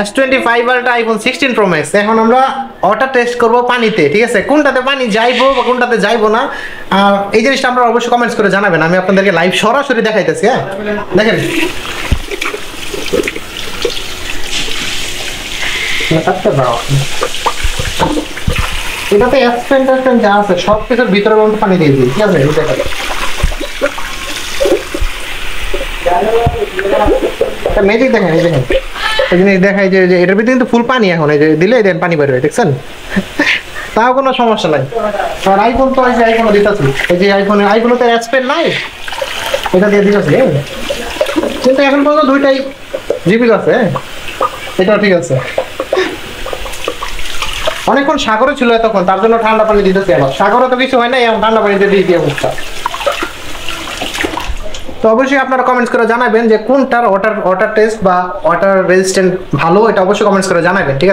S25 ultra iPhone 16 pro max. এখন আমরা ওটা টেস্ট করব পানিতে, ঠিক আছে? কোনটাতে পানি যাইবো বা কোনটাতে যাইবো না, আর এই জিনিসটা আপনারা অবশ্যই কমেন্টস করে জানাবেন। আমি আপনাদেরকে লাইভ সরাসরি দেখাইতেছি। হ্যাঁ, দেখেন এটাতে এক্সপেন্ট যা আছে সব কিছুর ভিতরে পানি দিয়ে দিই, ঠিক আছে? ম্যাজিক দেখেন, এই দেখেন এই জিনিস দেখাই যে এটার ভিতরে কিন্তু ফুল পানি। এখন এই যে দিলে দেন পানি বের হয়, দেখছেন? তাও কোনো সমস্যা নাই। আর আইফোন তো এই যে আইফোন দিতেছি, এই যে আইফোনে তো এক্সপেন্ট নাই, এটা দিয়ে দিতেছি। কিন্তু এখন পর্যন্ত দুইটাই জিবি আছে, এটাও ঠিক আছে। অনেকক্ষণ সাগরে ছিল এতক্ষণ, তার জন্য ঠান্ডা পানি দিতেছি। আবার সাগরে তো কিছু হয় না, এখন ঠান্ডা পানিতে দিয়ে দিয়ে অবস্থা। তো অবশ্যই আপনারা কমেন্টস করে জানাবেন যে কোনটার ওয়াটার টেস্ট বা ওয়াটার রেজিস্ট্যান্ট ভালো, এটা অবশ্যই কমেন্টস করে জানাবেন, ঠিক আছে?